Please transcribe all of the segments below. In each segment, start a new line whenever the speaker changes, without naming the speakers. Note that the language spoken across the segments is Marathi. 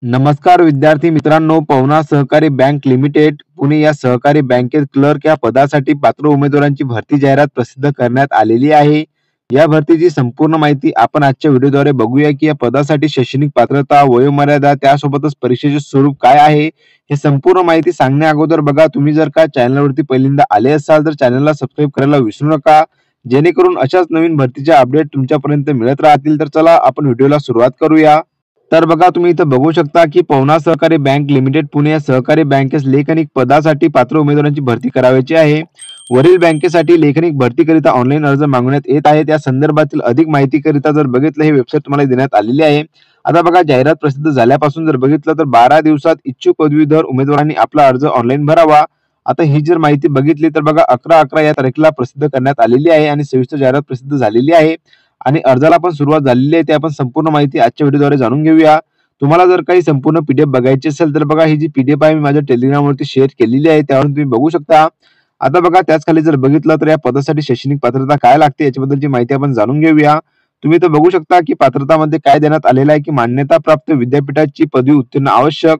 नमस्कार विद्यार्थी मित्रांनो, पवना सहकारी बँक लिमिटेड पुणे या सहकारी बँकेत क्लर्क या पदासाठी पात्र उमेदवारांची भरती जाहिरात प्रसिद्ध करण्यात आलेली आहे. या भरतीची संपूर्ण माहिती आपण आजच्या व्हिडिओद्वारे बघूया की या पदासाठी शैक्षणिक पात्रता, वयोमर्यादा त्यासोबतच परीक्षेचे स्वरूप काय आहे, हे संपूर्ण माहिती सांगण्या अगोदर बघा, तुम्ही जर का चॅनलवरती पहिल्यांदा आले असाल तर चॅनलला सबस्क्राईब करायला विसरू नका, जेणेकरून अशाच नवीन भरतीच्या अपडेट तुमच्यापर्यंत मिळत राहतील. तर चला आपण व्हिडिओला सुरुवात करूया. तर बघा, तुम्ही इथं बघू शकता की पवना सहकारी बँक लिमिटेड पुणे या सहकारी बँकेस लेखनिक पदासाठी पात्र उमेदवारांची भरती करावयाची आहे. वरील बँकेसाठी लेखनिक भरतीकरिता ऑनलाईन अर्ज मागवण्यात येत आहे. त्या संदर्भातील अधिक माहितीकरिता जर बघितलं, हे वेबसाईट तुम्हाला देण्यात आलेली आहे. आता बघा, जाहिरात प्रसिद्ध झाल्यापासून जर बघितलं तर 12 दिवसात इच्छुक पदवीधर उमेदवारांनी आपला अर्ज ऑनलाईन भरावा. आता ही जर माहिती बघितली तर बघा, 11/11 या तारखेला प्रसिद्ध करण्यात आलेली आहे आणि सविस्तर जाहिरात प्रसिद्ध झालेली आहे आणि अर्जाला पण सुरुवात झालेली आहे. ते आपण संपूर्ण माहिती आजच्या व्हिडिओद्वारे जाणून घेऊया. तुम्हाला जर काही संपूर्ण पीडीएफ बघायची असेल तर बघा, ही जी पीडीएफ आहे मी माझ्या टेलिग्रामवरती शेअर केलेली आहे, त्यावरून तुम्ही बघू शकता. आता बघा, त्याच खाली जर बघितलं तर या पदासाठी शैक्षणिक पात्रता काय लागते याच्याबद्दलची माहिती आपण जाणून घेऊया. तुम्ही तर बघू शकता की पात्रतामध्ये काय देण्यात आलेलं आहे की मान्यता प्राप्त विद्यापीठाची पदवी उत्तीर्ण आवश्यक.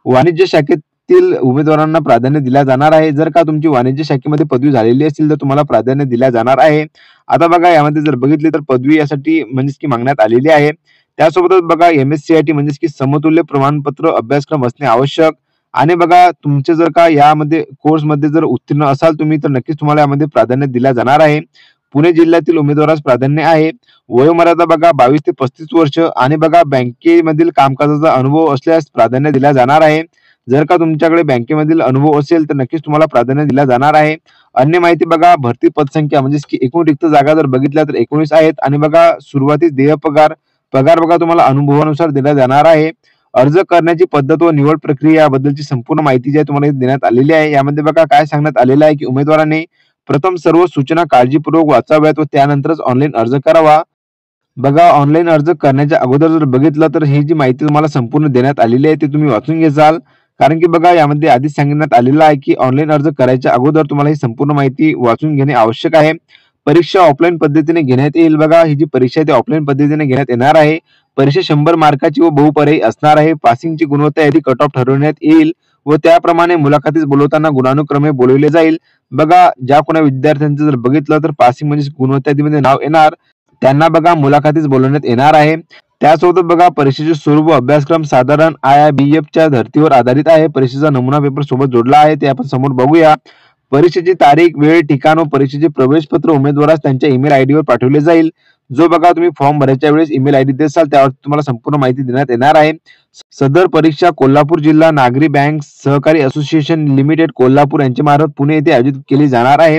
वाणिज्य शाखेतील उमेदवारांना प्राधान्य दिले जाणार आहे. जर का तुमची वाणिज्य शाखेमध्ये पदवी झालेली असेल तर तुम्हाला प्राधान्य दिले जाणार आहे. आता बघा, यामध्ये जर बघितले तर पदवी यासाठी म्हणजेच की मागण्यात आलेली आहे. त्यासोबतच बघा, MSCIT म्हणजेच की समतुल्य प्रमाणपत्र अभ्यासक्रम असणे आवश्यक. आणि बघा, तुमचे जर का यामध्ये कोर्समध्ये जर उत्तीर्ण असाल तुम्ही तर नक्कीच तुम्हाला यामध्ये प्राधान्य दिले जाणार आहे. पुणे जिल्ह्यातील उमेदवारास प्राधान्य आहे. वयोमर्यादा बघा 22 ते 35 वर्ष आणि बघा, बँकेमधील कामकाजाचा अनुभव असल्यास प्राधान्य दिले जाणार आहे. जर का तुमच्याकडे बँकेमधील अनुभव असेल तर नक्कीच तुम्हाला प्राधान्य दिले जाणार आहे. अन्य माहिती बघा, भरती पदसंख्या म्हणजेच की एकूण रिक्त जागा जर बघितल्या तर 19 आहेत आणि बघा, सुरुवातीस देय पगार बघा तुम्हाला अनुभवानुसार दिला जाणार आहे. अर्ज करण्याची पद्धत व निवड प्रक्रिया याबद्दलची संपूर्ण माहिती जी आहे तुम्हाला देण्यात आलेली आहे. यामध्ये बघा काय सांगण्यात आलेलं आहे की उमेदवारांनी प्रथम सर्व सूचना काळजीपूर्वक वाचाव्यात व त्यानंतरच ऑनलाईन अर्ज करावा. बघा, ऑनलाईन अर्ज करण्याच्या अगोदर जर बघितलं तर ही जी माहिती तुम्हाला संपूर्ण देण्यात आलेली आहे ती तुम्ही वाचून घ्याल. कारण की बघा, यामध्ये आधीच सांगण्यात आलेलं आहे की ऑनलाईन अर्ज करायच्या अगोदर तुम्हाला ही संपूर्ण माहिती वाचून घेणे आवश्यक आहे. परीक्षा ऑफलाईन पद्धतीने घेण्यात येईल. बघा, ही जी परीक्षा आहे ती ऑफलाईन पद्धतीने घेण्यात येणार आहे. परीक्षा 100 मार्काची व बहुपर्यायी असणार आहे. पासिंगची गुणवत्ता यादी कट ऑफ ठरवण्यात येईल व त्याप्रमाणे मुलाखतीस बोलवताना गुणानुक्रमे बोलवले जाईल. बघा, ज्या कोणा विद्यार्थ्यांचं जर बघितलं तर पासिंग म्हणजे गुणवत्ता यादीमध्ये नाव येणार त्यांना बघा मुलाखतीस बोलवण्यात येणार आहे. त्यासोबत बघा, परीक्षेचे स्वरूप व अभ्यासक्रम साधारण IIBF च्या धर्तीवर आधारित आहे. परीक्षेचा नमुना पेपर सोबत जोडला आहे, ते आपण समोर बघूया. परीक्षेची तारीख, वेळ, ठिकाण व परीक्षेचे प्रवेशपत्र उमेदवारास त्यांच्या ईमेल आयडी वर पाठवले जाईल. जो बघा, तुम्ही फॉर्म भरायच्या वेळेस ईमेल आयडी देसाल त्यावर तुम्हाला संपूर्ण माहिती देण्यात येणार आहे. सदर परीक्षा कोल्हापूर जिल्हा नागरी बँक सहकारी असोसिएशन लिमिटेड कोल्हापूर यांच्या मार्फत पुणे येथे आयोजित केली जाणार आहे.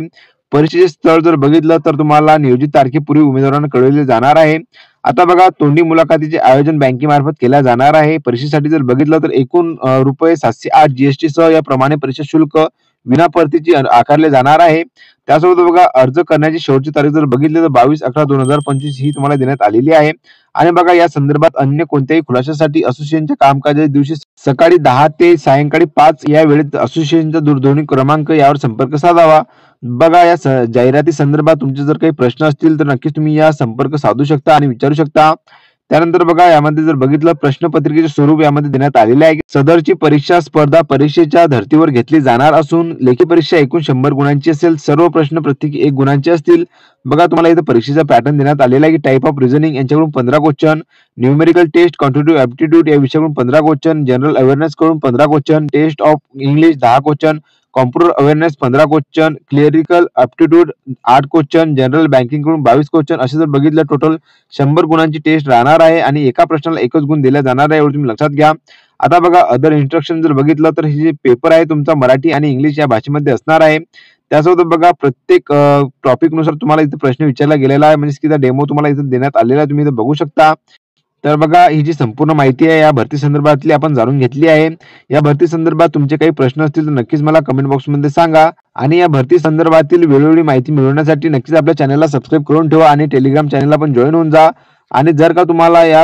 परीक्षेचे स्थळ जर बघितलं तर तुम्हाला नियोजित तारखेपूर्वी उमेदवारांना कळवले जाणार आहे. आता बघा, तोंडी मुलाखतीचे आयोजन बँकेमार्फत केले जाणार आहे. परीक्षेसाठी जर बघितलं तर एकूण रुपये 708 GST सह याप्रमाणे परीक्षा शुल्क विना परतीची आकारले जाणार आहे. त्यासोबत बघा, अर्ज करण्याची शेवटची तारीख जर बघितली तर 22/11/2025 ही तुम्हाला देण्यात आलेली आहे. आणि बघा, या संदर्भात अन्य कोणत्याही खुलाशासाठी असोसिएशनच्या कामकाजाच्या दिवशी सकाळी 10 ते सायंकाळी 5 या वेळेत असोसिएशनचा दूरध्वनी क्रमांक यावर संपर्क साधावा. बघा, या जाहिराती संदर्भात तुमचे जर काही प्रश्न असतील तर नक्कीच तुम्ही या संपर्क साधू शकता आणि विचारू शकता. त्यानंतर बघा, यामध्ये जर बघितलं प्रश्नपत्रिकेचे स्वरूप यामध्ये देण्यात आलेले आहे. सदरची परीक्षा स्पर्धा परीक्षेच्या धर्तीवर घेतली जाणार असून लेखी परीक्षा एकूण 100 गुणांची असेल. सर्व प्रश्न प्रत्येकी 1 गुणांचे असतील. बघा, तुम्हाला इथं परीक्षेचा पॅटर्न देण्यात आलेला आहे की टाइप ऑफ रिझनिंग यांच्याकडून 15 question, numerical test, quantitative aptitude या विषयाकडून 15 क्वेश्चन, जनरल अवेअरनेस कडून 15 question, test of English 10 question, computer awareness 15 question, clerical aptitude 8 question, general banking कडून 22 क्वेश्चन असे जर बघितलं टोटल 100 गुणांची टेस्ट राहणार आहे आणि एका प्रश्नाला एकच गुण दिला जाणार आहे, एवढं तुम्ही लक्षात घ्या. आता बघा, अदर इन्स्ट्रक्शन जर बघितलं तर हे जे पेपर आहे तुमचा मराठी आणि इंग्लिश या भाषेमध्ये असणार आहे. त्यासोबत बघा, प्रत्येक टॉपिक नुसार तुम्हाला इथे प्रश्न विचारला गेलेला आहे, म्हणजे की डेमो तुम्हाला इथे देण्यात आलेला आहे, तुम्ही इथे बघू शकता. तर बघा, ही जी संपूर्ण माहिती आहे या भरती संदर्भातली आपण जाणून घेतली आहे. या भरती संदर्भात तुमचे काही प्रश्न असतील तर नक्कीच मला कमेंट बॉक्समध्ये सांगा आणि या भरती संदर्भातील वेळोवेळी माहिती मिळवण्यासाठी नक्कीच आपल्या चॅनलला सबस्क्राईब करून ठेवा आणि टेलिग्राम चॅनलला पण जॉईन होऊन जा. आणि जर का तुम्हाला या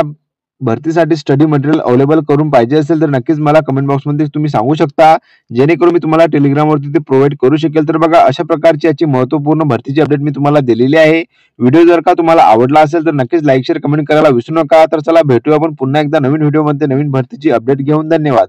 भरतीसाठी स्टडी मटेरियल अवेलेबल करून पाहिजे असेल तर नक्कीच मला कमेंट बॉक्समध्ये तुम्ही सांगू शकता, जेणेकरून मी तुम्हाला टेलिग्रामवरती ते प्रोव्हाईड करू शकेल. तर बघा, अशा प्रकारची याची महत्त्वपूर्ण भरतीची अपडेट मी तुम्हाला दिलेली आहे. व्हिडिओ जर का तुम्हाला आवडला असेल तर नक्कीच लाईक, शेअर, कमेंट करायला विसरू नका. तर चला, भेटूया आपण पुन्हा एकदा नवीन व्हिडिओमध्ये नवीन भरतीची अपडेट घेऊन. धन्यवाद.